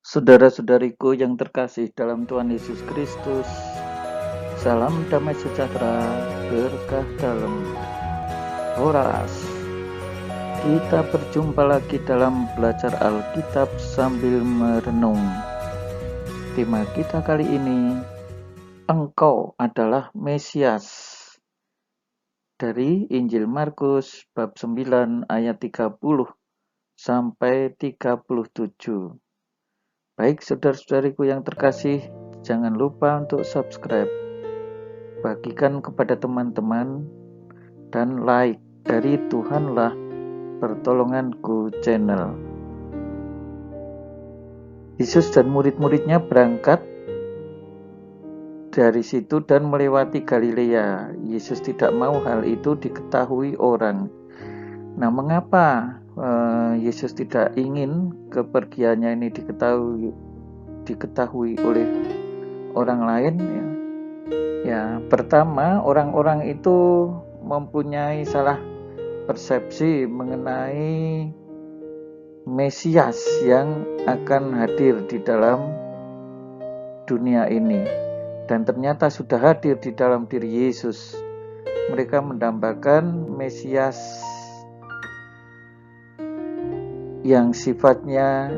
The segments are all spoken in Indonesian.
Saudara-saudariku yang terkasih dalam Tuhan Yesus Kristus, salam damai sejahtera, berkah dalam Horas. Kita berjumpa lagi dalam belajar Alkitab sambil merenung. Tema kita kali ini, Engkau adalah Mesias. Dari Injil Markus bab 9 ayat 30 sampai 37. Baik saudara-saudariku yang terkasih, jangan lupa untuk subscribe, bagikan kepada teman-teman, dan like dari Tuhanlah Pertolonganku channel. Yesus dan murid-muridnya berangkat dari situ dan melewati Galilea. Yesus tidak mau hal itu diketahui orang. Nah, mengapa Yesus tidak ingin kepergiannya ini diketahui oleh orang lain? Ya, pertama, orang-orang itu mempunyai salah persepsi mengenai Mesias yang akan hadir di dalam dunia ini, dan ternyata sudah hadir di dalam diri Yesus. Mereka mendambakan Mesias yang sifatnya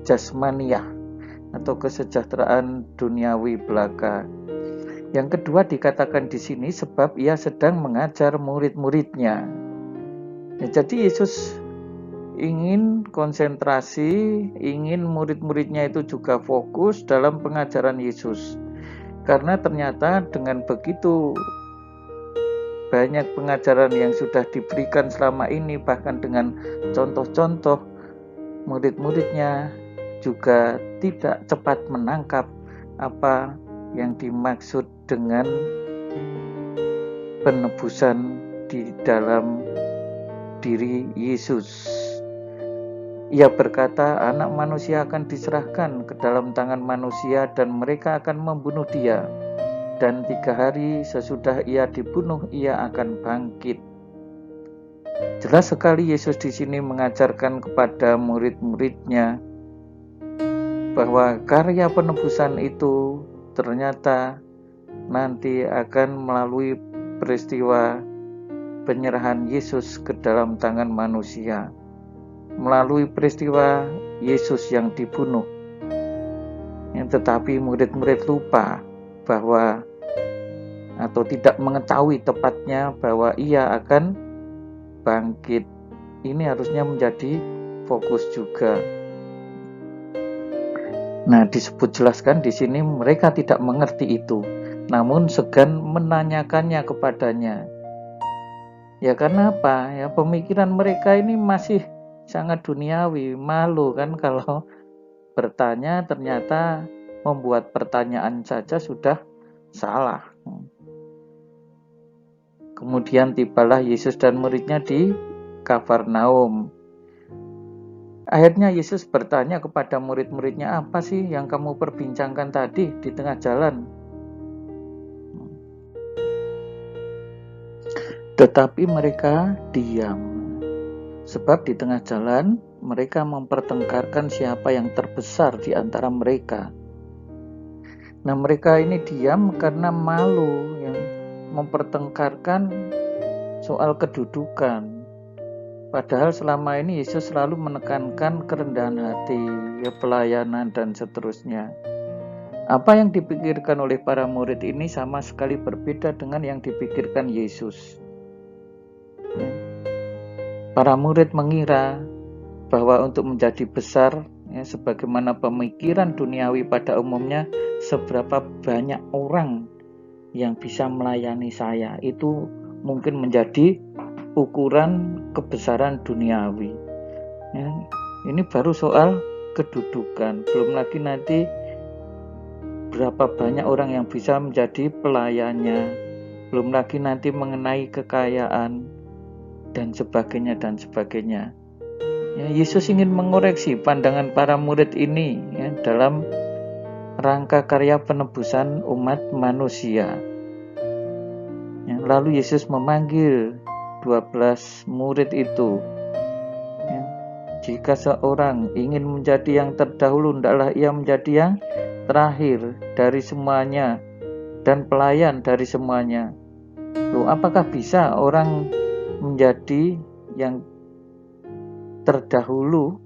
jasmaniah atau kesejahteraan duniawi belaka. Yang kedua dikatakan di sini sebab ia sedang mengajar murid-muridnya. Ya, jadi Yesus ingin konsentrasi, ingin murid-muridnya itu juga fokus dalam pengajaran Yesus. Karena ternyata dengan begitu banyak pengajaran yang sudah diberikan selama ini, bahkan dengan contoh-contoh, murid-muridnya juga tidak cepat menangkap apa yang dimaksud dengan penebusan di dalam diri Yesus. Ia berkata, anak manusia akan diserahkan ke dalam tangan manusia dan mereka akan membunuh dia. Dan 3 hari sesudah ia dibunuh, ia akan bangkit. Jelas sekali Yesus di sini mengajarkan kepada murid-muridnya bahwa karya penebusan itu ternyata nanti akan melalui peristiwa penyerahan Yesus ke dalam tangan manusia, melalui peristiwa Yesus yang dibunuh. Tetapi murid-murid lupa bahwa atau tidak mengetahui tepatnya bahwa ia akan bangkit. Ini harusnya menjadi fokus juga. Nah, disebut jelaskan di sini mereka tidak mengerti itu, namun segan menanyakannya kepadanya. Ya karena apa? Ya pemikiran mereka ini masih sangat duniawi, malu kan kalau bertanya ternyata membuat pertanyaan saja sudah salah. Kemudian tibalah Yesus dan muridnya di Kafarnaum. Akhirnya Yesus bertanya kepada murid-muridnya, apa sih yang kamu perbincangkan tadi di tengah jalan? Tetapi mereka diam, sebab di tengah jalan mereka mempertengkarkan siapa yang terbesar di antara mereka. Nah, mereka ini diam karena malu, yang mempertengkarkan soal kedudukan. Padahal selama ini Yesus selalu menekankan kerendahan hati, ya, pelayanan dan seterusnya. Apa yang dipikirkan oleh para murid ini sama sekali berbeda dengan yang dipikirkan Yesus. Para murid mengira bahwa untuk menjadi besar, ya, sebagaimana pemikiran duniawi pada umumnya, seberapa banyak orang yang bisa melayani saya, itu mungkin menjadi ukuran kebesaran duniawi. Ya, ini baru soal kedudukan, belum lagi nanti berapa banyak orang yang bisa menjadi pelayannya, belum lagi nanti mengenai kekayaan dan sebagainya. Ya, Yesus ingin mengoreksi pandangan para murid ini, ya, dalam rangka karya penebusan umat manusia. Ya, lalu Yesus memanggil 12 murid itu. Ya, jika seorang ingin menjadi yang terdahulu, hendaklah ia menjadi yang terakhir dari semuanya dan pelayan dari semuanya. Loh, apakah bisa orang menjadi yang terdahulu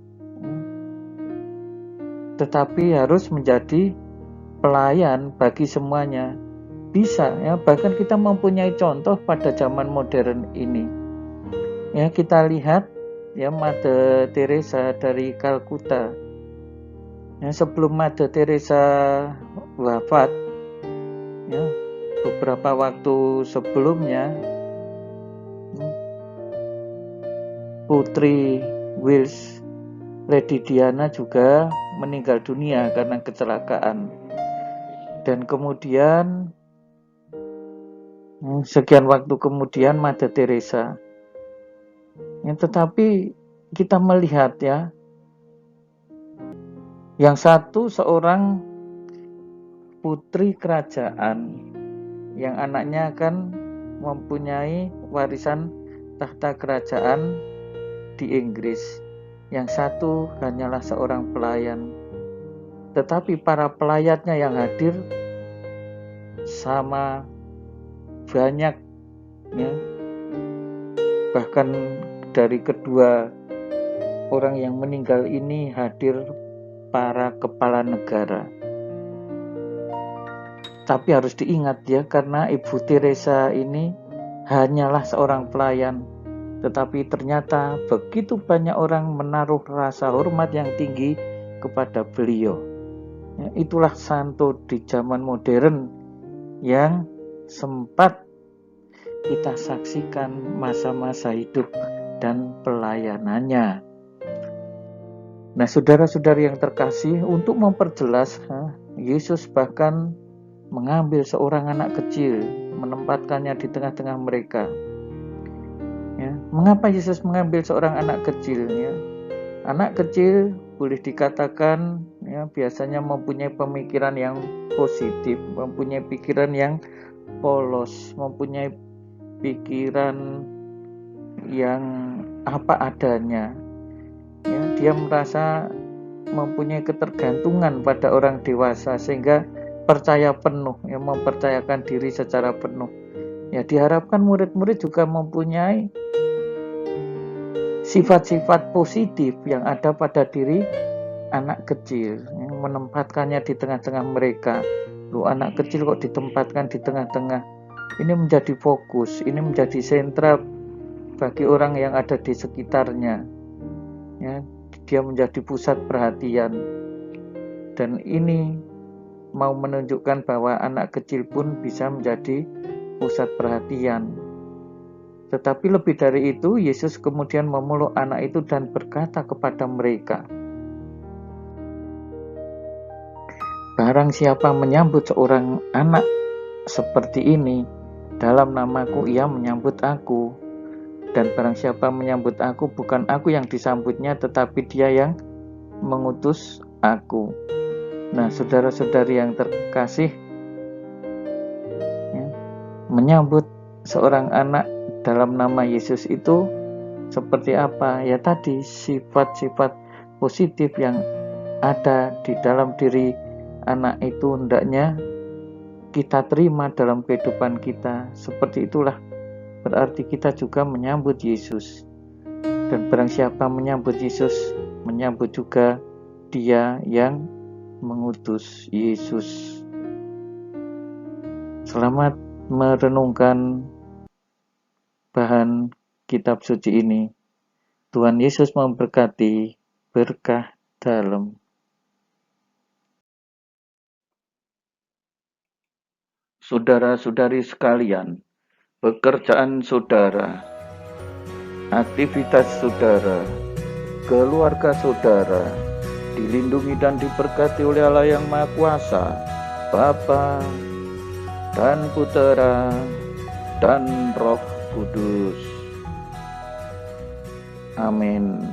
tetapi harus menjadi pelayan bagi semuanya? Bisa ya, bahkan kita mempunyai contoh pada zaman modern ini. Ya, kita lihat ya Mother Teresa dari Kalkuta. Ya, sebelum Mother Teresa wafat, ya, beberapa waktu sebelumnya, Putri Wales, Lady Diana juga meninggal dunia karena kecelakaan. Dan kemudian sekian waktu kemudian Mother Teresa. Ya, tetapi kita melihat ya, yang satu seorang putri kerajaan yang anaknya akan mempunyai warisan tahta kerajaan di Inggris. Yang satu hanyalah seorang pelayan. Tetapi para pelayatnya yang hadir sama banyak ya. Bahkan dari kedua orang yang meninggal ini hadir para kepala negara. Tapi harus diingat ya, karena Ibu Teresa ini hanyalah seorang pelayan, tetapi ternyata begitu banyak orang menaruh rasa hormat yang tinggi kepada beliau. Ya, itulah santo di zaman modern yang sempat kita saksikan masa-masa hidup dan pelayanannya. Nah, saudara-saudari yang terkasih, untuk memperjelas, Yesus bahkan mengambil seorang anak kecil, menempatkannya di tengah-tengah mereka. Ya, mengapa Yesus mengambil seorang anak kecil? Ya? Anak kecil boleh dikatakan ya, biasanya mempunyai pemikiran yang positif, mempunyai pikiran yang polos, mempunyai pikiran yang apa adanya. Ya, dia merasa mempunyai ketergantungan pada orang dewasa sehingga percaya penuh, ya, mempercayakan diri secara penuh. Ya, diharapkan murid-murid juga mempunyai sifat-sifat positif yang ada pada diri anak kecil, ya, menempatkannya di tengah-tengah mereka. Loh, anak kecil kok ditempatkan di tengah-tengah? Ini menjadi fokus, ini menjadi sentra bagi orang yang ada di sekitarnya. Ya, dia menjadi pusat perhatian, dan ini mau menunjukkan bahwa anak kecil pun bisa menjadi pusat perhatian. Tetapi lebih dari itu, Yesus kemudian memeluk anak itu dan berkata kepada mereka, barang siapa menyambut seorang anak seperti ini, dalam namaku ia menyambut aku. Dan barang siapa menyambut aku, bukan aku yang disambutnya, tetapi dia yang mengutus aku. Nah, saudara-saudari yang terkasih, ya, menyambut seorang anak dalam nama Yesus itu seperti apa? Ya tadi, sifat-sifat positif yang ada di dalam diri anak itu hendaknya kita terima dalam kehidupan kita. Seperti itulah berarti kita juga menyambut Yesus. Dan barang siapa menyambut Yesus, menyambut juga Dia yang mengutus Yesus. Selamat merenungkan bahan kitab suci ini. Tuhan Yesus memberkati, berkah dalam. Saudara-saudari sekalian, pekerjaan saudara, aktivitas saudara, keluarga saudara dilindungi dan diberkati oleh Allah yang Maha Kuasa, Bapa dan Putera dan Roh Kudus. Amin.